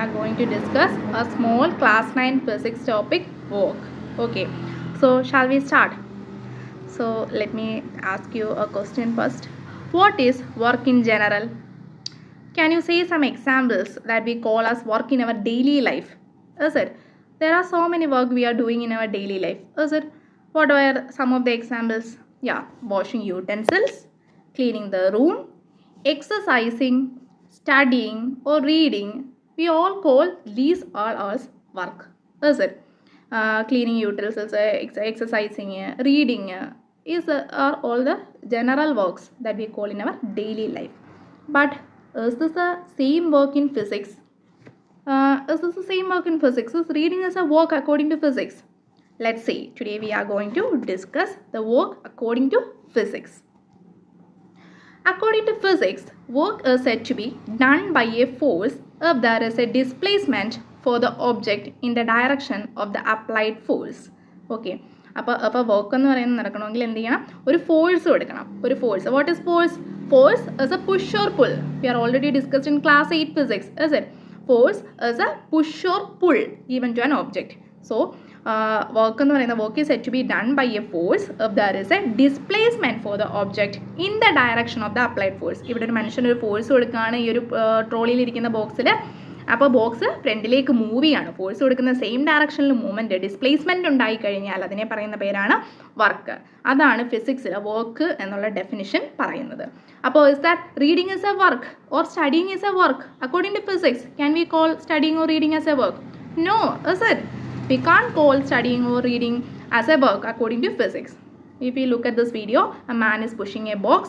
are going to discuss a small class 9 physics topic, work. Okay, so shall we start? So let me ask you a question first. What is work in general? Can you say some examples that we call as work in our daily life? Is it? There are so many work we are doing in our daily life. Is it? What are some of the examples? Yeah, washing utensils, cleaning the room, exercising, studying or reading. We all call these all as work. Is it? Cleaning utensils, exercising, reading are all the general works that we call in our daily life. But is this the same work in physics? Is this the same work in physics? Is reading as a work according to physics? Let's see. Today we are going to discuss the work according to physics. According to physics, work is said to be done by a force if there is a displacement for the object in the direction of the applied force. Okay. അപ്പോൾ work എന്ന് പറയുന്നത് നടക്കണമെങ്കിൽ എന്ത് ചെയ്യണം? ഒരു force കൊടുക്കണം. ഒരു force. What is force? Force is a push or pull. We are already discussed in class 8 physics, is it? Force is a push or pull given to an object. So, work എന്ന് പറയുന്ന work is said to be done by a force if there is a displacement for the object in the direction of the applied force. ഇവിടെ ഒരു മനുഷ്യൻ ഒരു force കൊടുക്കുകയാണ് ഈ ഒരു ട്രോളിയിൽ ഇരിക്കുന്ന ബോക്സിൽ. അപ്പോൾ ബോക്സ് ഫ്രണ്ടിലേക്ക് മൂവ് ചെയ്യാണ്. ഫോഴ്സ് കൊടുക്കുന്ന സെയിം ഡയറക്ഷനിൽ മൂവ്മെൻറ്റ് ഡിസ്പ്ലേസ്മെൻറ്റ് ഉണ്ടായി കഴിഞ്ഞാൽ അതിനെ പറയുന്ന പേരാണ് വർക്ക്. അതാണ് ഫിസിക്സിൽ വർക്ക് എന്നുള്ള ഡെഫിനിഷൻ പറയുന്നത്. അപ്പോൾ is that reading is a work or studying is a work according to physics? Can we call studying or reading as a work? No, is it? We can't call studying or reading as a work according to physics. If you look at this video, a man is pushing a box,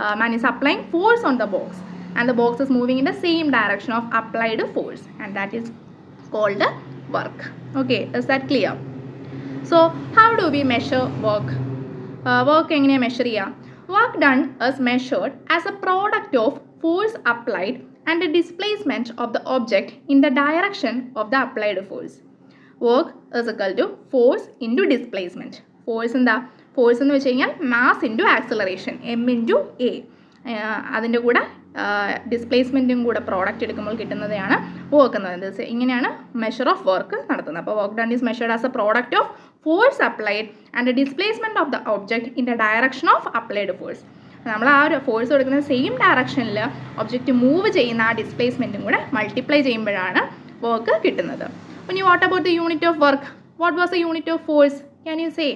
a man is applying force on the box and the box is moving in the same direction of applied force and that is called work. Okay, is that clear? So, how do we measure work? Work എങ്ങനെ measure ചെയ്യാം? Work done is measured as a product of force applied and the displacement of the object in the direction of the applied force. Work is equal to force into displacement. Force എന്താ? Force എന്ന് വെച്ച് കഴിഞ്ഞാൽ mass into acceleration M into A. അതിൻ്റെ കൂടെ ഡിസ്പ്ലേസ്മെൻറ്റും കൂടെ product എടുക്കുമ്പോൾ കിട്ടുന്നതാണ് work എന്ന് പറയുന്നത്. ഇങ്ങനെയാണ് മെഷർ ഓഫ് വർക്ക് നടത്തുന്നത്. അപ്പോൾ work done is measured as A product of force applied and the displacement of the object in the direction of applied force. നമ്മൾ ആ ഒരു ഫോഴ്സ് കൊടുക്കുന്ന സെയിം ഡയറക്ഷനിൽ ഒബ്ജക്റ്റ് മൂവ് ചെയ്യുന്ന ആ ഡിസ്പ്ലേസ്മെൻറ്റും കൂടെ മൾട്ടിപ്ലൈ ചെയ്യുമ്പോഴാണ് വർക്ക് കിട്ടുന്നത്. When you what about the unit of work? What was the unit of force? Can you say?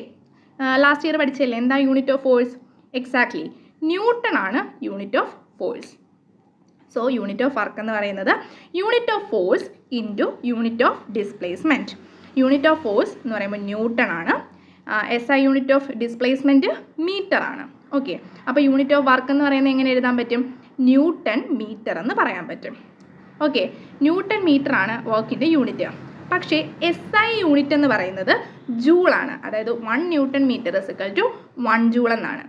Last year പഠിച്ചല്ലേ എന്താ unit of force? Exactly newton ആണ് unit of force. So unit of work എന്ന് പറയുന്നത് unit of force into unit of displacement. Unit of force എന്ന് പറയുമ്പോൾ newton ആണ്. SI unit of displacement metre ആണ്. Okay, അപ്പോൾ യൂണിറ്റ് ഓഫ് വർക്ക് എന്ന് പറയുന്നത് എങ്ങനെ എഴുതാൻ പറ്റും? ന്യൂട്ടൺ മീറ്റർ എന്ന് പറയാൻ പറ്റും. ഓക്കെ, ന്യൂട്ടൺ മീറ്റർ ആണ് വർക്കിൻ്റെ യൂണിറ്റ്. പക്ഷേ SI യൂണിറ്റ് എന്ന് പറയുന്നത് ജൂളാണ്. അതായത് 1 newton metre is equal to 1 joule എന്നാണ്.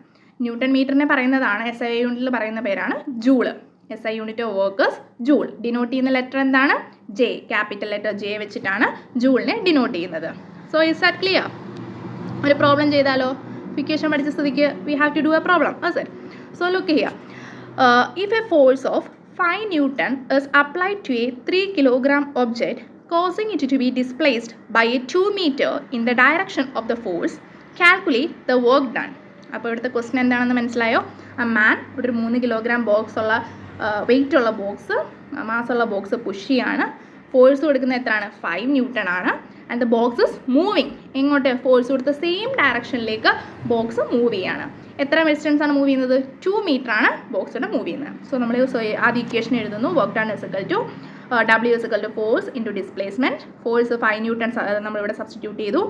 ന്യൂട്ടൺ മീറ്ററിനെ പറയുന്നതാണ് SI യൂണിറ്റിൽ പറയുന്ന പേരാണ് joule. SI unit of workers joule. Denote ചെയ്യുന്ന ലെറ്റർ എന്താണ്? ജെ. ക്യാപിറ്റൽ ലെറ്റർ ജെ വെച്ചിട്ടാണ് ജൂളിനെ ഡിനോട്ട് ചെയ്യുന്നത്. So is that clear? ഒരു പ്രോബ്ലം ചെയ്താലോ? ഇക്വേഷൻ പഠിച്ച സ്ഥിതിക്ക് we have to do a problem. So look here. If a force of 5 Newton is applied to a 3 kilogram object, causing it to be displaced by a 2 meter in the direction of the force, calculate the work done. അപ്പോൾ ഇവിടുത്തെ question എന്താണെന്ന് മനസ്സിലായോ? ആ മാൻ ഇവിടെ ഒരു 3 kilogram box ഉള്ള wait ഉള്ള box, മാസുള്ള box push ചെയ്യാണ്. ഫോഴ്സ് കൊടുക്കുന്നത് എത്രയാണ്? 5 ന്യൂട്ടൺ ആണ്. And the box is moving. എങ്ങോട്ട്? ഫോഴ്സ് കൊടുത്ത സെയിം ഡയറക്ഷനിലേക്ക് ബോക്സ് മൂവ് ചെയ്യാണ്. എത്ര ഡിസ്റ്റൻസ് ആണ് മൂവ് ചെയ്യുന്നത്? 2 മീറ്റർ ആണ് ബോക്സിൻ്റെ മൂവ് ചെയ്യുന്നത്. സോ നമ്മൾ ആദ്യ ഇക്വേഷൻ എഴുതുന്നു. Work done is equal to W is equal to force into displacement. Force 5 newton നമ്മളിവിടെ സബ്സ്റ്റിറ്റ്യൂട്ട് ചെയ്തു.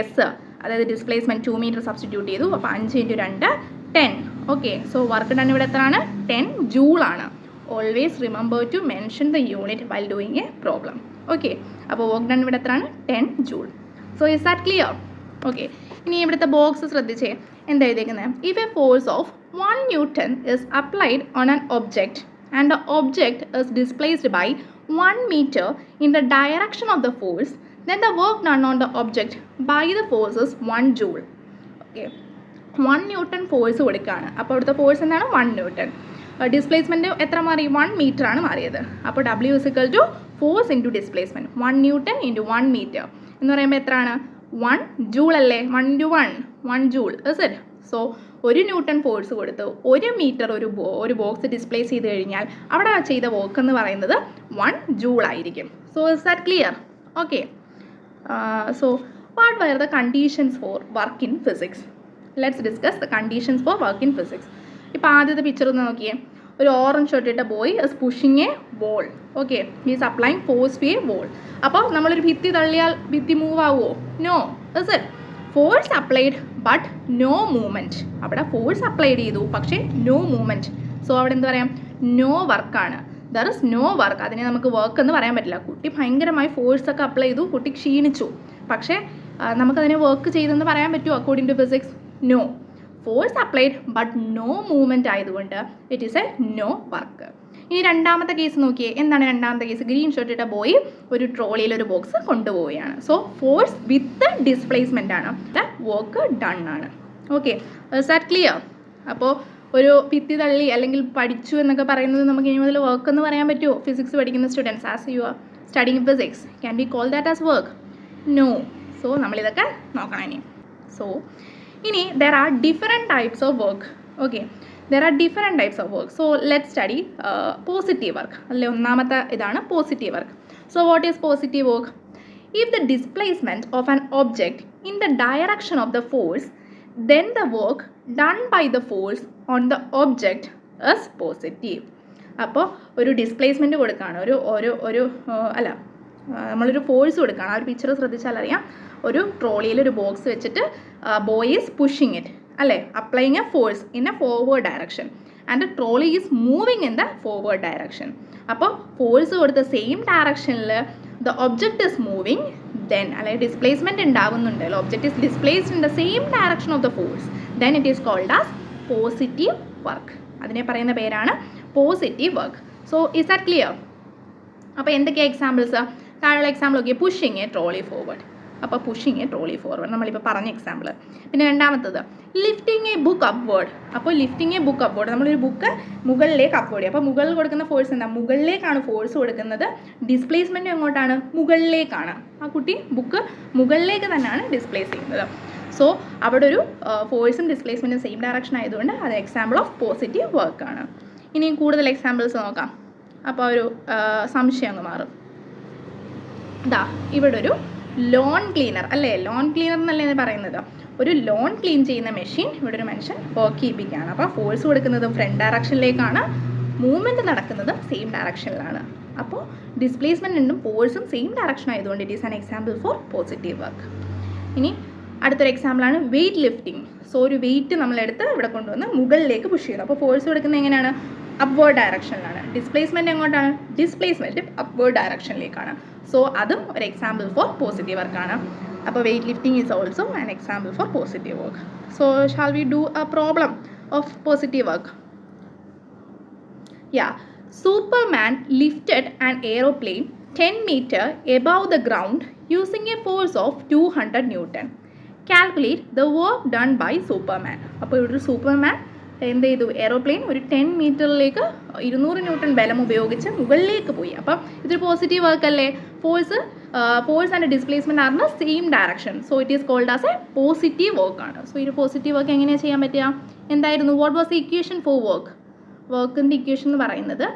എസ് അതായത് ഡിസ്പ്ലേസ്മെൻറ്റ് 2 മീറ്റർ സബ്സ്റ്റിറ്റ്യൂട്ട് ചെയ്തു. അപ്പോൾ 5 into 2 10. Okay, so work done ഇവിടെ എത്രയാണ്? 10 ജൂളാണ്. Always remember to mention the unit while doing a problem. Okay, അപ്പോൾ work done ഇവിടെ എത്രയാണ്? 10 joule. So is that clear? Okay, ഇനി ഇവിടുത്തെ ബോക്സ് ശ്രദ്ധിച്ചേ. എന്താ എഴുതിയിരിക്കുന്നത്? If a force of 1 newton is applied on an object and the object is displaced by 1 meter in the direction of the force, then the work done on the object by the force is 1 joule. Okay, 1 newton force കൊടുക്കുകയാണ്. അപ്പോൾ ഇവിടുത്തെ force എന്താണ്? 1 newton. Displacement എത്ര മാറി 1 metre ആണ് മാറിയത്. അപ്പോൾ W is equal to force into displacement 1 newton into 1 metre എന്ന് പറയുമ്പോൾ എത്രയാണ് 1 ജൂൾ അല്ലേ. 1 into 1 joule is it. So 1 newton force കൊടുത്ത് 1 മീറ്റർ ഒരു ബോക്സ് ഡിസ്പ്ലേസ് ചെയ്ത് കഴിഞ്ഞാൽ അവിടെ ചെയ്ത വർക്ക് എന്ന് പറയുന്നത് 1 ജൂൾ ആയിരിക്കും. So is that clear? Okay. So what were the conditions for work in physics? Let's discuss the conditions for work in physics. ഇപ്പോൾ ആദ്യത്തെ പിക്ചർ ഒന്ന് നോക്കിയേ. ഒരു ഓറഞ്ച് ഷർട്ട് ഇട്ട boy is pushing a wall. Okay, he is applying force to a wall. അപ്പോൾ നമ്മളൊരു ഭിത്തി തള്ളിയാൽ ഭിത്തി മൂവ് ആവുമോ? No. Is it? Force applied but no movement. അവിടെ ഫോഴ്സ് അപ്ലൈഡ് ചെയ്തു പക്ഷേ നോ മൂവ്മെൻറ്റ്. സോ അവിടെ എന്താ പറയാം? നോ വർക്കാണ്. There is no work. അതിനെ നമുക്ക് വർക്ക് എന്ന് പറയാൻ പറ്റില്ല. കുട്ടി ഭയങ്കരമായി ഫോഴ്സൊക്കെ അപ്ലൈ ചെയ്തു, കുട്ടി ക്ഷീണിച്ചു, പക്ഷേ നമുക്കതിനെ വർക്ക് ചെയ്തെന്ന് പറയാൻ പറ്റുമോ according to physics? No. Force applied but no movement ആയതുകൊണ്ട് it is a no work. ഇനി രണ്ടാമത്തെ കേസ് നോക്കിയേ. എന്താണ് രണ്ടാമത്തെ കേസ്? ഗ്രീൻ ഷർട്ട് ഇട്ട ബോയ് ഒരു ട്രോളിയിൽ ഒരു ബോക്സ് കൊണ്ടുപോവുകയാണ്. സോ ഫോഴ്സ് വിത്ത് ഡിസ്പ്ലേസ്മെൻ്റ് ആണ്. ദ വർക്ക് ഡൺ ആണ്. Okay, is that clear? അപ്പോൾ ഒരു ഭിത്തി തള്ളി അല്ലെങ്കിൽ പഠിച്ചു എന്നൊക്കെ പറയുന്നത് നമുക്ക് ഇനി മുതൽ വർക്ക് എന്ന് പറയാൻ പറ്റുമോ? ഫിസിക്സ് പഠിക്കുന്ന students, as you are studying physics, can be call that as work? No. So നമ്മളിതൊക്കെ നോക്കണം ഇനി. സോ ഇനി there are different types of work. Okay, there are different types of work. So let's study positive work. അല്ലേ, ഒന്നാമത്തെ ഇതാണ് positive work. So what is positive work? If the displacement of an object in the direction of the force, then the work done by the force on the object is positive. അപ്പോൾ ഒരു displacement കൊടുക്കുകയാണ്, നമ്മളൊരു force കൊടുക്കുകയാണ്. ആ ഒരു picture ശ്രദ്ധിച്ചാൽ അറിയാം. ഒരു ട്രോളിയിൽ ഒരു ബോക്സ് വെച്ചിട്ട് ബോയ് ഈസ് പുഷിങ് ഇറ്റ് അല്ലേ, applying a force in a forward direction and the trolley is moving in the forward direction. അപ്പോൾ ഫോഴ്സ് കൊടുത്ത സെയിം ഡയറക്ഷനിൽ the object is moving, then അല്ലെങ്കിൽ ഡിസ്പ്ലേസ്മെൻറ്റ് ഉണ്ടാവുന്നുണ്ടല്ലോ, object is displaced in the same direction of the force, then it is called as positive work. അതിനെ പറയുന്ന പേരാണ് positive work. So is that clear? അപ്പോൾ എന്തൊക്കെയാണ് examples? താഴെയുള്ള example നോക്കിയാൽ pushing A trolley forward. അപ്പോൾ പുഷിങ് എ ട്രോളി ഫോർവേഡ് നമ്മളിപ്പോൾ പറഞ്ഞ എക്സാമ്പിൾ. പിന്നെ രണ്ടാമത്തത് ലിഫ്റ്റിംഗ് എ ബുക്ക് അപ്വേർഡ്. അപ്പോൾ ലിഫ്റ്റിംഗ് എ ബുക്ക് അപ്വേർഡ്, നമ്മളൊരു ബുക്ക് മുകളിലേക്ക് അപ്വേർഡ് ചെയ്യും. അപ്പോൾ മുകളിൽ കൊടുക്കുന്ന ഫോഴ്സ് എന്താ? മുകളിലേക്കാണ് ഫോഴ്സ് കൊടുക്കുന്നത്. ഡിസ്പ്ലേസ്മെൻറ്റ് എങ്ങോട്ടാണ്? മുകളിലേക്കാണ്. ആ കുട്ടി ബുക്ക് മുകളിലേക്ക് തന്നെയാണ് ഡിസ്പ്ലേസ് ചെയ്യുന്നത്. സോ അവിടെ ഒരു ഫോഴ്സും ഡിസ്പ്ലേസ്മെൻറ്റും സെയിം ഡയറക്ഷൻ ആയതുകൊണ്ട് അത് എക്സാമ്പിൾ ഓഫ് പോസിറ്റീവ് വർക്കാണ്. ഇനിയും കൂടുതൽ എക്സാമ്പിൾസ് നോക്കാം. അപ്പോൾ ഒരു സംശയം അങ്ങ് മാറും. ഇതാ ഇവിടെ ഒരു ലോൺ ക്ലീനർ അല്ലേ, ലോൺ ക്ലീനർ എന്നല്ലേ പറയുന്നത്. ഒരു ലോൺ ക്ലീൻ ചെയ്യുന്ന മെഷീൻ ഇവിടെ ഒരു മനുഷ്യൻ വർക്ക് ചെയ്യിപ്പിക്കുകയാണ്. അപ്പോൾ ഫോഴ്സ് കൊടുക്കുന്നത് ഫ്രണ്ട് ഡയറക്ഷനിലേക്കാണ്, മൂവ്മെൻറ്റ് നടക്കുന്നത് സെയിം ഡയറക്ഷനിലാണ്. അപ്പോൾ ഡിസ്പ്ലേസ്മെൻറ്റും ഫോഴ്സും സെയിം ഡയറക്ഷൻ ആയതുകൊണ്ട് it is an example for positive work. ഇനി അടുത്തൊരു എക്സാമ്പിളാണ് വെയ്റ്റ് ലിഫ്റ്റിംഗ്. സോ ഒരു വെയിറ്റ് നമ്മളെടുത്ത് ഇവിടെ കൊണ്ടുവന്ന് മുകളിലേക്ക് പുഷ് ചെയ്യുന്നു. അപ്പോൾ ഫോഴ്സ് കൊടുക്കുന്നത് എങ്ങനെയാണ്? അപ്വേർഡ് ഡയറക്ഷനിലാണ്. ഡിസ്പ്ലേസ്മെൻറ്റ് എങ്ങോട്ടാണ്? ഡിസ്പ്ലേസ്മെൻറ്റ് അപ്വേർഡ് ഡയറക്ഷനിലേക്കാണ്. സോ അതും ഒരു എക്സാമ്പിൾ ഫോർ പോസിറ്റീവ് വർക്കാണ്. അപ്പോൾ weight lifting is also an example for positive work. So shall we do a problem of positive work? Yeah, Superman lifted an aeroplane 10 meters above the ground using a force of 200 Newton. Calculate the work done by Superman. അപ്പോൾ ഇവിടെ Superman എന്ത് ചെയ്തു? Aeroplane ഒരു 10 മീറ്ററിലേക്ക് 200 newton ബലം ഉപയോഗിച്ച് മുകളിലേക്ക് പോയി. അപ്പം ഇതൊരു പോസിറ്റീവ് വർക്ക് അല്ലേ? Force and displacement are the same direction. So it is called as a positive work ആണ്. സോ ഈ പോസിറ്റീവ് വർക്ക് എങ്ങനെയാണ് ചെയ്യാൻ പറ്റുക? എന്തായിരുന്നു? What was the equation for work? വർക്കിൻ്റെ ഇക്വേഷൻ എന്ന് പറയുന്നത്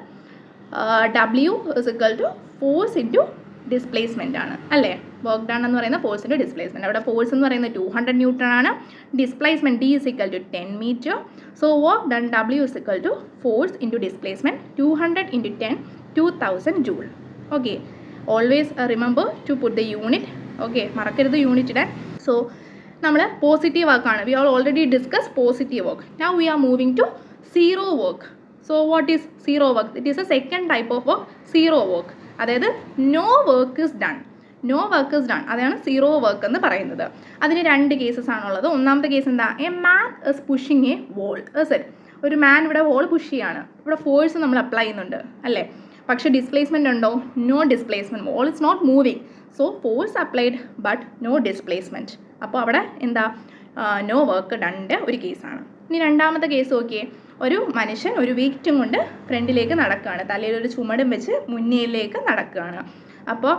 W is equal to force into displacement ആണ് അല്ലേ? വർക്ക് ഡൺ എന്ന് പറയുന്ന ഫോഴ്സ് ഇൻറ്റു ഡിസ്പ്ലേസ്മെൻറ്റ്. അവിടെ ഫോഴ്സ് എന്ന് പറയുന്നത് 200 ന്യൂട്ടൺ ആണ്, displacement D is equal to 10 meter. So work done W is equal to force into displacement 200 into 10 2000 joule. Okay, always remember to put the unit. Okay, മറക്കരുത് unit ഇടാൻ. So നമ്മൾ positive വർക്കാണ്. We are already discuss positive work. Now we are moving to zero work. So what is zero work? It is a second type of work, zero work. അതായത് no work is done. No work is done, അതാണ് zero work എന്ന് പറയുന്നത്. അതിന് രണ്ട് cases ആണുള്ളത്. ഒന്നാമത്തെ case എന്താ? A man is pushing a wall. Is ഒരു മാൻ ഇവിടെ വോൾ പുഷ് ചെയ്യാണ്. ഇവിടെ ഫോഴ്സ് നമ്മൾ അപ്ലൈ ചെയ്യുന്നുണ്ട് അല്ലേ? പക്ഷേ ഡിസ്പ്ലേസ്മെൻ്റ് ഉണ്ടോ? No displacement. Wall is not moving. So force applied but no displacement. അപ്പോൾ അവിടെ എന്താ? നോ വർക്ക് ഡണ്ണിൻ്റെ ഒരു കേസാണ്. ഇനി രണ്ടാമത്തെ കേസ് നോക്കിയേ. ഒരു മനുഷ്യൻ ഒരു വെയിറ്റും കൊണ്ട് ഫ്രണ്ടിലേക്ക് നടക്കുകയാണ്, തലയിലൊരു ചുമടും വെച്ച് മുന്നിലേക്ക് നടക്കുകയാണ്. അപ്പോൾ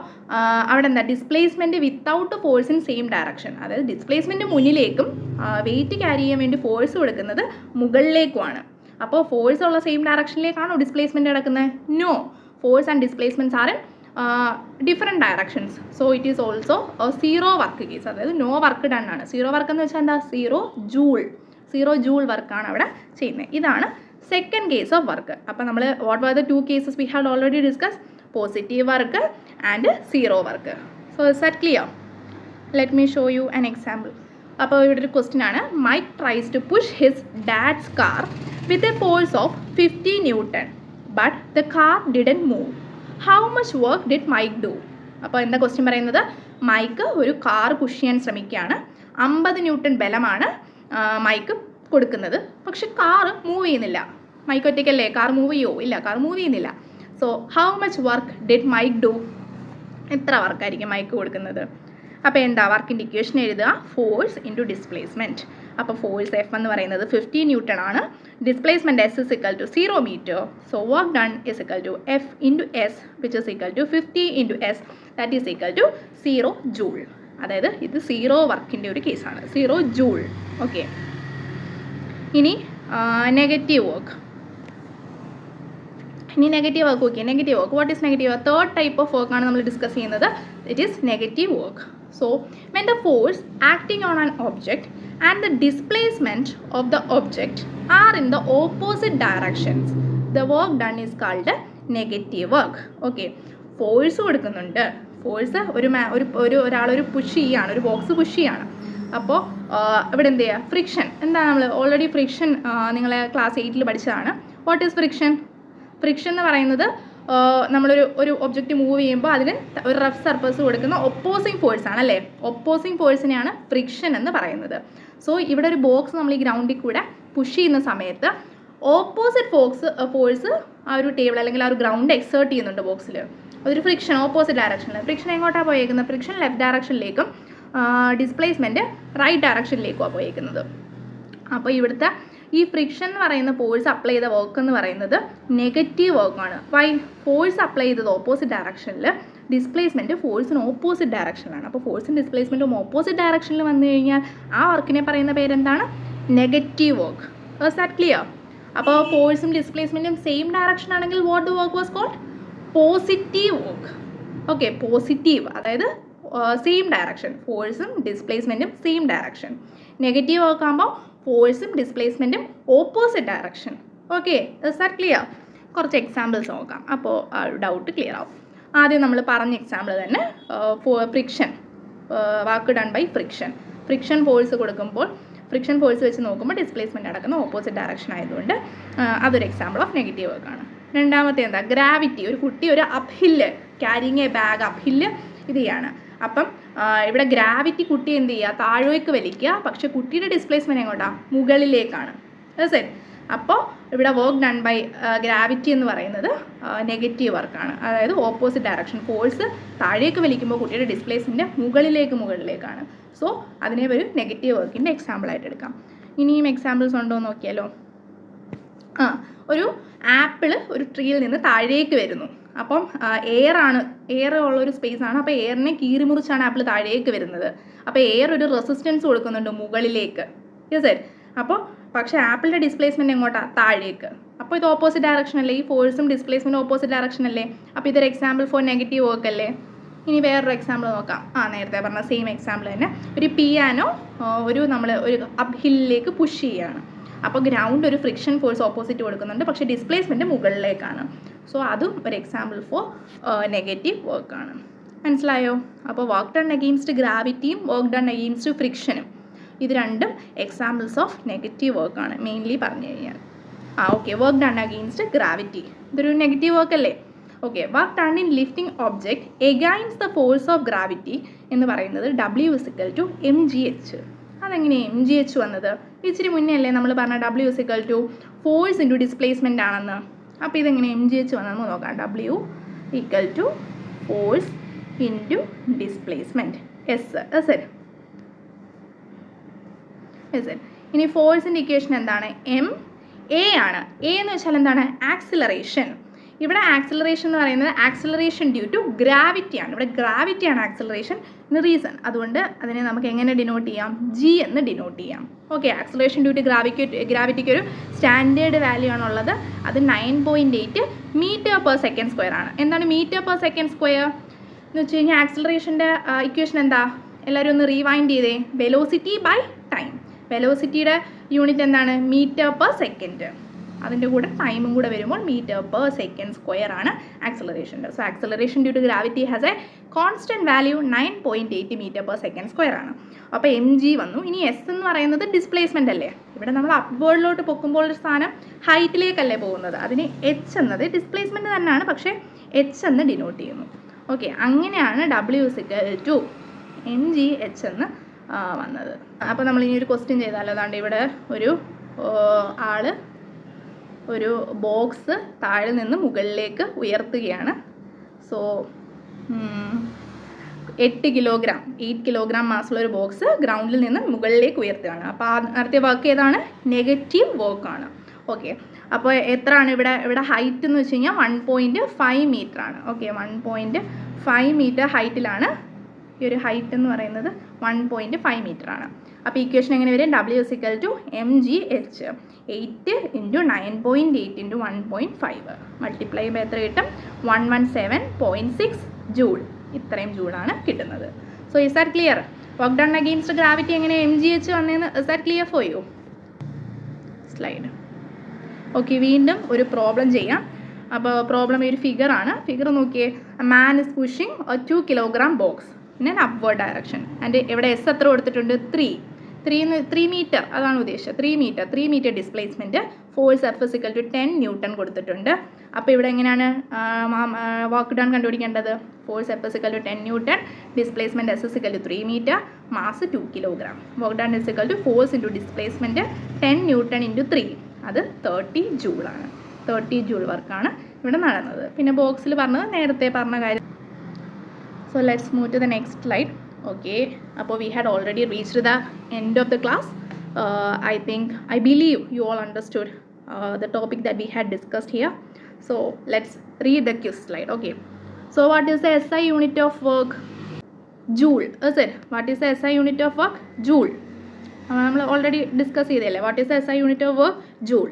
അവിടെ എന്താ displacement without force in same direction, അതായത് ഡിസ്പ്ലേസ്മെൻറ്റ് മുന്നിലേക്കും വെയിറ്റ് ക്യാരി ചെയ്യാൻ വേണ്ടി ഫോഴ്സ് കൊടുക്കുന്നത് മുകളിലേക്കുമാണ്. അപ്പോൾ ഫോഴ്സ് ഉള്ള സെയിം ഡയറക്ഷനിലേക്കാണോ ഡിസ്പ്ലേസ്മെൻറ്റ് നടക്കുന്നത്? No, force and displacements are in different directions. So it is also zero work case, അതായത് നോ വർക്ക് ഡൺ ആണ്. സീറോ വർക്ക് എന്ന് വെച്ചാൽ എന്താ? സീറോ ജൂൾ വർക്കാണ് അവിടെ ചെയ്യുന്നത്. ഇതാണ് സെക്കൻഡ് കേസ് ഓഫ് വർക്ക്. അപ്പോൾ നമ്മൾ what were the two cases we had already discuss? Positive work and zero work. So is that clear? Let me show you an example. അപ്പോൾ ഇവിടെ ഒരു ക്വസ്റ്റ്യൻ ആണ്. Mike tries to push his dad's car with a force of 50 Newton but the car didn't move. How much work did Mike do? അപ്പോൾ എന്താ question പറയുന്നത്? Mic ഒരു car push ചെയ്യാൻ ശ്രമിക്കുകയാണ്, 50 Newton ബലമാണ് മൈക്ക് കൊടുക്കുന്നത്, പക്ഷെ കാർ മൂവ് ചെയ്യുന്നില്ല. മൈക്ക് ഒറ്റയ്ക്കല്ലേ, കാർ മൂവ് ചെയ്യുമോ? ഇല്ല, കാർ മൂവ് ചെയ്യുന്നില്ല. So how much work did Mike do? എത്ര വർക്കായിരിക്കും മൈക്ക് കൊടുക്കുന്നത്? അപ്പോൾ എന്താ വർക്കിൻ്റെ ഇക്വേഷൻ എഴുതുക? Force into displacement. അപ്പോൾ ഫോഴ്സ് എഫ് എന്ന് പറയുന്നത് 50 Newton ആണ്, displacement S is equal to 0 meter. So work done is equal to F into S which is equal to 50 into S, that is equal to 0 joule. അതായത് ഇത് 0 വർക്കിൻ്റെ ഒരു കേസാണ്, 0 joule. Okay, ഇനി negative work. ഇനി negative work നോക്കിയാൽ negative work, what is negative? Third type of വർക്കാണ് നമ്മൾ ഡിസ്കസ് ചെയ്യുന്നത്. It is negative work. So when the force acting on an object and the displacement of the object are in the opposite directions, the work done is called negative work. Okay, force കൊടുക്കുന്നുണ്ട്, force ഒരാളൊരു push ചെയ്യാണ്, ഒരു box push ചെയ്യാണ്. അപ്പോൾ ഇവിടെ എന്ത് ചെയ്യുക? Friction. എന്താണ്? നമ്മൾ ഓൾറെഡി ഫ്രിക്ഷൻ നിങ്ങളെ ക്ലാസ് 8 പഠിച്ചതാണ്. What is friction? ഫ്രിക്ഷൻ എന്ന് പറയുന്നത് നമ്മളൊരു ഒബ്ജക്റ്റ് മൂവ് ചെയ്യുമ്പോൾ അതിന് ഒരു റഫ് സർഫസ് കൊടുക്കുന്ന ഒപ്പോസിങ് ഫോഴ്സ് ആണ് അല്ലേ? ഒപ്പോസിങ് ഫോഴ്സിനെയാണ് ഫ്രിക്ഷൻ എന്ന് പറയുന്നത്. സോ ഇവിടെ ഒരു ബോക്സ് നമ്മൾ ഈ ഗ്രൗണ്ടിൽ കൂടെ പുഷ് ചെയ്യുന്ന സമയത്ത് ഓപ്പോസിറ്റ് ഫോഴ്സ് ആ ഒരു ടേബിൾ അല്ലെങ്കിൽ ആ ഒരു ഗ്രൗണ്ട് എക്സേർട്ട് ചെയ്യുന്നുണ്ട് ബോക്സിൽ. അതൊരു ഫ്രിക്ഷൻ ഓപ്പോസിറ്റ് ഡയറക്ഷനിൽ. ഫ്രിക്ഷൻ എങ്ങോട്ടാണ് പോയേക്കുന്നത്? ഫ്രിക്ഷൻ ലെഫ്റ്റ് ഡയറക്ഷനിലേക്കും ഡിസ്പ്ലേസ്മെൻറ്റ് റൈറ്റ് ഡയറക്ഷനിലേക്കുമാണ് പോയേക്കുന്നത്. അപ്പോൾ ഇവിടുത്തെ ഈ ഫ്രിക്ഷൻ എന്ന് പറയുന്ന ഫോഴ്സ് അപ്ലൈ ചെയ്ത വർക്ക് എന്ന് പറയുന്നത് നെഗറ്റീവ് വർക്കാണ്. വൈ? ഫോഴ്സ് അപ്ലൈ ചെയ്തത് ഓപ്പോസിറ്റ് ഡയറക്ഷനിൽ, ഡിസ്പ്ലേസ്മെൻറ്റ് ഫോഴ്സിന് ഓപ്പോസിറ്റ് ഡയറക്ഷനിലാണ്. അപ്പോൾ ഫോഴ്സും ഡിസ്പ്ലേസ്മെൻറ്റും ഓപ്പോസിറ്റ് ഡയറക്ഷനിൽ വന്നു കഴിഞ്ഞാൽ ആ വർക്കിനെ പറയുന്ന പേരെന്താണ്? Negative work. Was that clear? അപ്പോൾ ഫോഴ്സും ഡിസ്പ്ലേസ്മെൻറ്റും സെയിം ഡയറക്ഷൻ ആണെങ്കിൽ what the work was called? Positive work. Okay, positive അതായത് സെയിം ഡയറക്ഷൻ, ഫോഴ്സും ഡിസ്പ്ലേസ്മെൻറ്റും സെയിം ഡയറക്ഷൻ. നെഗറ്റീവ് വർക്ക് ആകുമ്പോൾ ഫോഴ്സും ഡിസ്പ്ലേസ്മെൻറ്റും opposite direction. Okay, is that clear? കുറച്ച് എക്സാമ്പിൾസ് നോക്കാം, അപ്പോൾ ഡൗട്ട് ക്ലിയർ ആവും. ആദ്യം നമ്മൾ പറഞ്ഞ എക്സാമ്പിൾ തന്നെ, friction, work done by friction. Friction force കൊടുക്കുമ്പോൾ ഫ്രിക്ഷൻ ഫോഴ്സ് വെച്ച് നോക്കുമ്പോൾ ഡിസ്പ്ലേസ്മെൻറ്റ് നടക്കുന്ന ഓപ്പോസിറ്റ് ഡയറക്ഷൻ ആയതുകൊണ്ട് അതൊരു എക്സാമ്പിൾ ഓഫ് നെഗറ്റീവ് വർക്കാണ്. രണ്ടാമത്തെ എന്താ? ഗ്രാവിറ്റി. ഒരു കുട്ടി ഒരു up hill carrying A bag up hill ഇത് ചെയ്യാണ്. അപ്പം ഇവിടെ ഗ്രാവിറ്റി കുട്ടി എന്ത് ചെയ്യുക? താഴേക്ക് വലിക്കുക, പക്ഷെ കുട്ടിയുടെ ഡിസ്പ്ലേസ്മെൻറ്റ് എങ്ങോട്ടാണ്? മുകളിലേക്കാണ്. ശരി, അപ്പോൾ ഇവിടെ വർക്ക് ഡൺ ബൈ ഗ്രാവിറ്റി എന്ന് പറയുന്നത് നെഗറ്റീവ് വർക്കാണ്, അതായത് ഓപ്പോസിറ്റ് ഡയറക്ഷൻ. ഫോഴ്സ് താഴേക്ക് വലിക്കുമ്പോൾ കുട്ടിയുടെ ഡിസ്പ്ലേസ്മെൻറ്റ് മുകളിലേക്കാണ്. സോ അതിനെ ഒരു നെഗറ്റീവ് വർക്കിൻ്റെ എക്സാമ്പിളായിട്ട് എടുക്കാം. ഇനിയും എക്സാമ്പിൾസ് ഉണ്ടോ എന്ന് നോക്കിയാലോ. ഒരു ആപ്പിൾ ഒരു ട്രീയിൽ നിന്ന് താഴേക്ക് വരുന്നു. അപ്പം എയർ ഉള്ളൊരു സ്പേസ് ആണ്. അപ്പോൾ എയറിനെ കീറിമുറിച്ചാണ് ആപ്പിൾ താഴേക്ക് വരുന്നത്. അപ്പോൾ എയർ ഒരു റെസിസ്റ്റൻസ് കൊടുക്കുന്നുണ്ട് മുകളിലേക്ക്. യെസ്. അപ്പോൾ പക്ഷേ ആപ്പിളിൻ്റെ ഡിസ്പ്ലേസ്മെൻറ്റ് എങ്ങോട്ടാണ്? താഴേക്ക്. അപ്പോൾ ഇത് ഓപ്പോസിറ്റ് ഡയറക്ഷൻ അല്ലേ? ഈ ഫോഴ്സും ഡിസ്പ്ലേസ്മെൻറ്റും ഓപ്പോസിറ്റ് ഡയറക്ഷൻ അല്ലേ? അപ്പോൾ ഇതൊരു എക്സാമ്പിൾ ഫോർ നെഗറ്റീവ് വർക്ക് അല്ലേ? ഇനി വേറൊരു എക്സാമ്പിൾ നോക്കാം. നേരത്തെ പറഞ്ഞ സെയിം എക്സാമ്പിൾ തന്നെ. ഒരു പിയാനോ നമ്മൾ ഒരു അപ്പ് ഹില്ലിലേക്ക് പുഷ് ചെയ്യുകയാണ്. അപ്പോൾ ഗ്രൗണ്ട് ഒരു ഫ്രിക്ഷൻ ഫോഴ്സ് ഓപ്പോസിറ്റ് കൊടുക്കുന്നുണ്ട്, പക്ഷേ ഡിസ്പ്ലേസ്മെൻറ്റ് മുകളിലേക്കാണ്. സോ അതും ഒരു എക്സാമ്പിൾ ഫോർ നെഗറ്റീവ് വർക്കാണ്. മനസ്സിലായോ? അപ്പോൾ വർക്ക് ഡൺ അഗെയിൻസ്റ്റ് ഗ്രാവിറ്റിയും വർക്ക് ഡൺ അഗെയിൻസ്റ്റ് ഫ്രിക്ഷനും ഇത് രണ്ടും എക്സാമ്പിൾസ് ഓഫ് നെഗറ്റീവ് വർക്കാണ് മെയിൻലി പറഞ്ഞു കഴിഞ്ഞാൽ. Okay, work done against gravity ഇതൊരു നെഗറ്റീവ് വർക്ക് അല്ലേ? Okay, work done in lifting object against the force of gravity എന്ന് പറയുന്നത് W=mgh. അതെങ്ങനെയാണ് mgh വന്നത്? ഇച്ചിരി മുന്നേ അല്ലേ നമ്മൾ പറഞ്ഞ W= ഫോഴ്സ് ഇൻറ്റു ഡിസ്പ്ലേസ്മെൻ്റ് ആണെന്ന്. അപ്പോൾ ഇതെങ്ങനെ mgh വന്നതെന്ന് നോക്കാം. W= force into displacement S. ഇനി ഫോഴ്സിൻ്റെ ഇക്വേഷൻ എന്താണ്? M എ ആണ്. എ എന്ന് വെച്ചാൽ എന്താണ്? ആക്സിലറേഷൻ. ഇവിടെ ആക്സിലറേഷൻ എന്ന് പറയുന്നത് ആക്സിലറേഷൻ ഡ്യൂ ടു ഗ്രാവിറ്റിയാണ്. ഇവിടെ ഗ്രാവിറ്റിയാണ് ആക്സിലറേഷൻ റീസൺ. അതുകൊണ്ട് അതിനെ നമുക്ക് എങ്ങനെ ഡിനോട്ട് ചെയ്യാം? ജി എന്ന് ഡിനോട്ട് ചെയ്യാം. ഓക്കെ, ആക്സിലറേഷൻ ഡ്യൂ ടു ഗ്രാവിറ്റിക്ക് ഒരു സ്റ്റാൻഡേർഡ് വാല്യൂ ആണുള്ളത്. അത് 9.8 m/s² ആണ്. എന്താണ് m/s² എന്ന് വെച്ച് കഴിഞ്ഞാൽ ആക്സിലറേഷൻ്റെ ഇക്വേഷൻ എന്താ? എല്ലാവരും ഒന്ന് റീവൈൻഡ് ചെയ്തേ. Velocity by time. വെലോസിറ്റിയുടെ യൂണിറ്റ് എന്താണ്? m/s. അതിൻ്റെ കൂടെ ടൈമും കൂടെ വരുമ്പോൾ m/s² ആണ് ആക്സിലറേഷൻ്റെ. So acceleration due to gravity has a constant value 9.8 m/s² ആണ്. അപ്പോൾ എം ജി വന്നു. ഇനി എസ് എന്ന് പറയുന്നത് ഡിസ്പ്ലേസ്മെൻ്റ് അല്ലേ? ഇവിടെ നമ്മൾ അപ്വേർഡിലോട്ട് പൊക്കുമ്പോൾ ഒരു സ്ഥാനം ഹൈറ്റിലേക്കല്ലേ പോകുന്നത്. അതിന് എച്ച് എന്നത് ഡിസ്പ്ലേസ്മെൻറ്റ് തന്നെയാണ്, പക്ഷേ എച്ച് എന്ന് ഡിനോട്ട് ചെയ്യുന്നു. ഓക്കെ, അങ്ങനെയാണ് W = mgh എന്ന് വന്നത്. അപ്പോൾ നമ്മളിനി ഒരു ക്വസ്റ്റ്യൻ ചെയ്താലോ. അതാണ്ട് ഇവിടെ ഒരു ആള് ഒരു ബോക്സ് താഴെ നിന്ന് മുകളിലേക്ക് ഉയർത്തുകയാണ്. സോ 8 കിലോഗ്രാം മാസുള്ള ഒരു ബോക്സ് ഗ്രൗണ്ടിൽ നിന്ന് മുകളിലേക്ക് ഉയർത്തുകയാണ്. അപ്പോൾ ആ നടത്തിയ വർക്ക് ഏതാണ്? നെഗറ്റീവ് വർക്കാണ്. ഓക്കെ, അപ്പോൾ എത്രയാണ് ഇവിടെ ഹൈറ്റ് എന്ന് വെച്ച് കഴിഞ്ഞാൽ 1.5 മീറ്റർ ആണ്. ഓക്കെ, 1.5 മീറ്റർ ഹൈറ്റിലാണ്. ഈ ഒരു ഹൈറ്റ് എന്ന് പറയുന്നത് 1.5 മീറ്റർ ആണ്. അപ്പോൾ ഇക്വേഷൻ എങ്ങനെ വരും? W = mgh. 8 × 9.8 × 1.5 മൾട്ടിപ്ലൈ ചെയ്യുമ്പോൾ എത്ര കിട്ടും? 117.6 ജൂൾ. ഇത്രയും ജൂളാണ് കിട്ടുന്നത്. So is that clear? Work done against gravity എങ്ങനെ mgh വന്നതെന്ന് is that clear for you? Slide. Okay, വീണ്ടും ഒരു പ്രോബ്ലം ചെയ്യാം. അപ്പോൾ പ്രോബ്ലം ഒരു ഫിഗറാണ്. ഫിഗർ നോക്കിയേ. A man is pushing a 2 kilogram box in an upward direction. And ഇവിടെ എസ് എത്ര കൊടുത്തിട്ടുണ്ട്? 3 മീറ്റർ. അതാണ് ഉദ്ദേശിച്ചത്. 3 metre displacement. Force F = 10 N കൊടുത്തിട്ടുണ്ട്. അപ്പോൾ ഇവിടെ എങ്ങനെയാണ് വർക്ക് ഡൺ കണ്ടുപിടിക്കേണ്ടത്? Force F = 10 N, displacement S = 3 metre, mass 2 kilogram. Work done force into displacement 10 N × 3, അത് 30 ജൂളാണ്. 30 ജൂൾ വർക്കാണ് ഇവിടെ നടന്നത്. പിന്നെ ബോക്സിൽ പറഞ്ഞത് നേരത്തെ പറഞ്ഞ കാര്യം. So let's move to the next slide. Okay, അപ്പോൾ we had already reached the end of the class. I believe you all understood the topic that we had discussed here. So let's read the quiz slide. Okay, so what is the SI unit of work? Joule. Is it? What is the SI unit of work? Joule. നമ്മൾ already discuss ചെയ്തല്ലേ. What is the SI unit of work? Joule.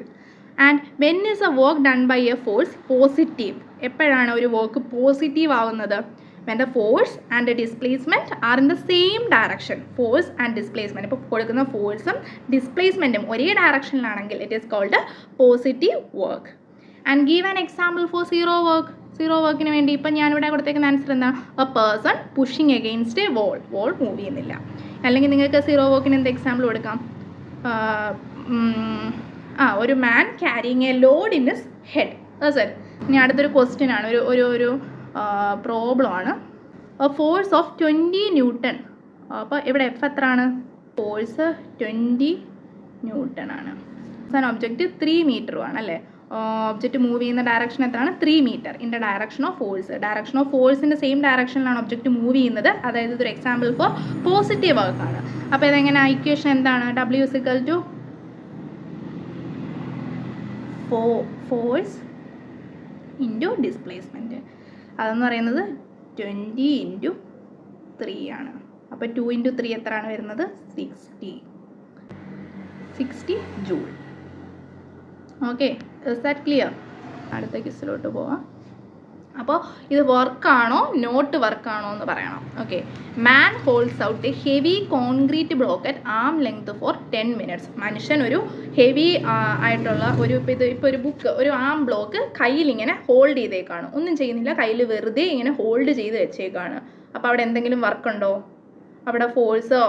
And when is a work done by a force positive? എപ്പോഴാണ് ഒരു work positive ആവുന്നത്? when the force and the displacement are in the same direction. Force and displacement, ഇപ്പോൾ കൊടുക്കുന്ന ഫോഴ്സും ഡിസ്പ്ലേസ്മെൻറ്റും ഒരേ ഡയറക്ഷനിലാണെങ്കിൽ it is called a positive work. And give an example for zero work. Zero വർക്കിന് വേണ്ടി ഇപ്പം ഞാനിവിടെ കൊടുത്തേക്കുന്ന ആൻസർ എന്താ? A person pushing against a wall move ചെയ്യുന്നില്ല. അല്ലെങ്കിൽ നിങ്ങൾക്ക് സീറോ വർക്കിന് എന്ത് എക്സാമ്പിൾ കൊടുക്കാം? ഒരു man carrying a load in his head. Sir, ഇനി അടുത്തൊരു ക്വസ്റ്റ്യൻ ആണ്, ഒരു പ്രോബ്ലം ആണ്. Force of 20 N. അപ്പോൾ ഇവിടെ എഫ് എത്രയാണ്? ഫോഴ്സ് 20 N ആണ്. ഒബ്ജക്റ്റ് 3 മീറ്ററും ആണ് അല്ലേ? ഒബ്ജക്റ്റ് മൂവ് ചെയ്യുന്ന ഡയറക്ഷൻ എത്രയാണ്? 3 metre in the direction of force. Direction of ഫോഴ്സിൻ്റെ സെയിം ഡയറക്ഷനിലാണ് ഒബ്ജക്റ്റ് മൂവ് ചെയ്യുന്നത്. അതായത് ഇതൊരു എക്സാമ്പിൾ ഫോർ പോസിറ്റീവ് വർക്കാണ്. അപ്പോൾ ഇതെങ്ങനെ? ഇക്വേഷൻ എന്താണ്? W = force into displacement. അതെന്ന് പറയുന്നത് 20 × 3 ആണ്. അപ്പോൾ 2 × 3 എത്രയാണ് വരുന്നത്? 60 joule. Okay, is that clear? അടുത്ത ക്വസ്റ്റിലോട്ട് പോവാം. അപ്പോൾ ഇത് വർക്കാണോ നോട്ട് വർക്കാണോ എന്ന് പറയണം. Okay, man holds out a heavy concrete block at arm length for 10 minutes. മനുഷ്യൻ ഒരു ഹെവി ആയിട്ടുള്ള ഇപ്പോൾ ഒരു ബുക്ക്, ഒരു ആം ബ്ലോക്ക് കയ്യിലിങ്ങനെ ഹോൾഡ് ചെയ്തേക്കാണ്. ഒന്നും ചെയ്യുന്നില്ല, കയ്യിൽ വെറുതെ ഇങ്ങനെ ഹോൾഡ് ചെയ്ത് വെച്ചേക്കാണ്. അപ്പോൾ അവിടെ എന്തെങ്കിലും വർക്കുണ്ടോ? അവിടെ ഫോഴ്സോ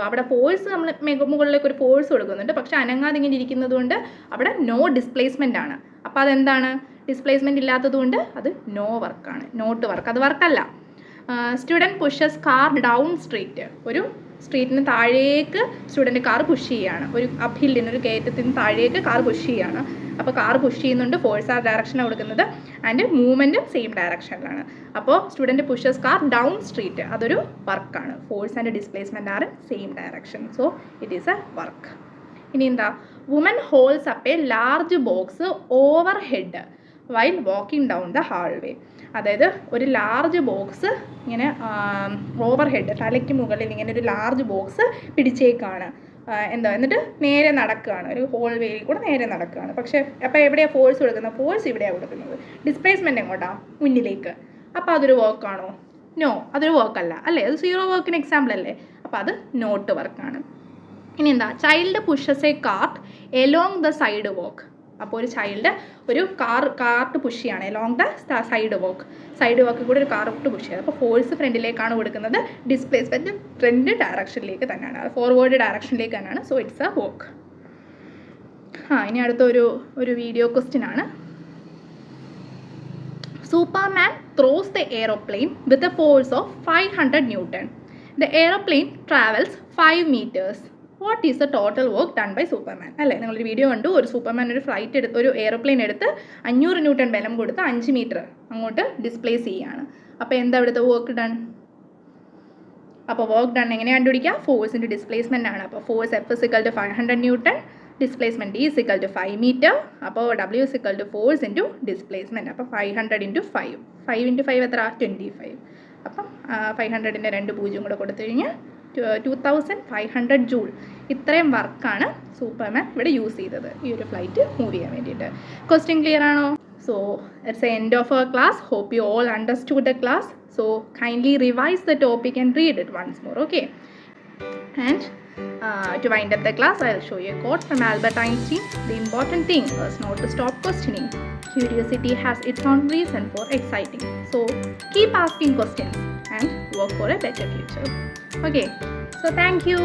അവിടെ ഫോഴ്സ് നമ്മൾ മുകളിലേക്ക് ഒരു ഫോഴ്സ് കൊടുക്കുന്നുണ്ട്, പക്ഷെ അനങ്ങാതെ ഇങ്ങനെ ഇരിക്കുന്നത് കൊണ്ട് അവിടെ നോ ഡിസ്പ്ലേസ്മെൻ്റ് ആണ്. അപ്പോൾ അതെന്താണ്? ഡിസ്പ്ലേസ്മെൻറ്റ് ഇല്ലാത്തതുകൊണ്ട് അത് നോ വർക്കാണ്, നോട്ട് വർക്ക്. അത് വർക്കല്ല. Student pushes car down street. ഒരു സ്ട്രീറ്റിന് താഴേക്ക് സ്റ്റുഡൻറ്റ് കാർ പുഷ് ചെയ്യുകയാണ്. ഒരു അപ്പ് ഹില്ലിന്, ഒരു കയറ്റത്തിന് താഴേക്ക് കാർ പുഷ് ചെയ്യുകയാണ്. അപ്പോൾ കാർ പുഷ് ചെയ്യുന്നുണ്ട്, ഫോഴ്സ് ആ ഡയറക്ഷനാണ് കൊടുക്കുന്നത്, ആൻഡ് മൂവ്മെൻറ്റും സെയിം ഡയറക്ഷനിലാണ്. അപ്പോൾ student pushes car down street, അതൊരു വർക്കാണ്. Force and displacement are same direction, so it is a work. ഇനി എന്താ, woman holds up a large box over head while walking down the hallway. അതായത് ഒരു large box ഇങ്ങനെ over head, തലയ്ക്ക് മുകളിൽ ഇങ്ങനെ ഒരു ലാർജ് ബോക്സ് പിടിച്ചേക്കാണ്. എന്നിട്ട് നേരെ നടക്കുകയാണ്, ഒരു ഹോൾ വേയിൽ കൂടെ നേരെ നടക്കുകയാണ്. പക്ഷേ അപ്പോൾ എവിടെയാണ് ഫോഴ്സ് കൊടുക്കുന്നത്? ഫോഴ്സ് ഇവിടെയാണ് കൊടുക്കുന്നത്. ഡിസ്പ്ലേസ്മെൻറ്റ് എങ്ങോട്ടാ? മുന്നിലേക്ക്. അപ്പോൾ അതൊരു വർക്കാണോ? നോ, അതൊരു വർക്കല്ല അല്ലേ, അത് സീറോ വർക്കിന് എക്സാമ്പിൾ അല്ലേ. അപ്പോൾ അത് നോട്ട് വർക്കാണ്. ഇനി എന്താ, child pushes a cart along the sidewalk. അപ്പോൾ ഒരു ചൈൽഡ് ഒരു കാർട്ട് പുഷ് ചെയ്യാണ് എലോങ് ദ സൈഡ് വാക്ക് കൂടെ ഒരു കാർട്ട് പുഷ് ചെയ്യുന്നത്. അപ്പോൾ ഫോഴ്സ് ഫ്രണ്ടിലേക്കാണ് കൊടുക്കുന്നത്, ഡിസ്പ്ലേസ്മെൻറ്റ് ഫ്രണ്ട് ഡയറക്ഷനിലേക്ക് തന്നെയാണ്, ഫോർവേഡ് ഡയറക്ഷനിലേക്ക് തന്നെയാണ്. So it's a walk. ഇനി അടുത്ത ഒരു വീഡിയോ ക്വസ്റ്റ്യൻ ആണ്. Superman throws the aeroplane with a force of 500 Newton. The aeroplane travels 5 meters. What is the total work done by Superman? അല്ലേ, നിങ്ങളൊരു video കണ്ടു, ഒരു സൂപ്പർമാൻ ഒരു എയർപ്ലെയിൻ എടുത്ത് 500 ന്യൂട്ടൺ ബലം കൊടുത്ത് 5 മീറ്റർ അങ്ങോട്ട് ഡിസ്പ്ലേസ് ചെയ്യുകയാണ്. അപ്പോൾ എന്താ ഇവിടുത്തെ വർക്ക് ഡൺ? അപ്പോൾ വർക്ക് ഡൺ എങ്ങനെ കണ്ടുപിടിക്കുക? ഫോഴ്സ് ഇൻറ്റു ഡിസ്പ്ലേസ്മെൻ്റ് ആണ്. അപ്പോൾ force F is equal to 500 newton, displacement D is equal to 5 metre. അപ്പോൾ W is equal to force into displacement. അപ്പോൾ 500 ഇൻറ്റു 5 ഇൻറ്റു 5 എത്ര? 25. അപ്പം 500ൻ്റെ 2 പൂജ്യം കൂടെ കൊടുത്തു കഴിഞ്ഞാൽ 2500 ജൂൾ. ഇത്രയും വർക്കാണ് സൂപ്പർമാൻ ഇവിടെ യൂസ് ചെയ്തത് ഈ ഒരു ഫ്ലൈറ്റ് മൂവ് ചെയ്യാൻ വേണ്ടിയിട്ട്. ക്വസ്റ്റ്യൻ ക്ലിയർ ആണോ? So it's a end of our class. Hope you all understood the class. So kindly revise the topic and read it once more. Okay, and to wind up the class, I'll show you a quote from Albert Einstein. The important thing is not to stop questioning. Curiosity has its own reason for exciting. So keep asking questions and work for a better future. Okay, so thank you.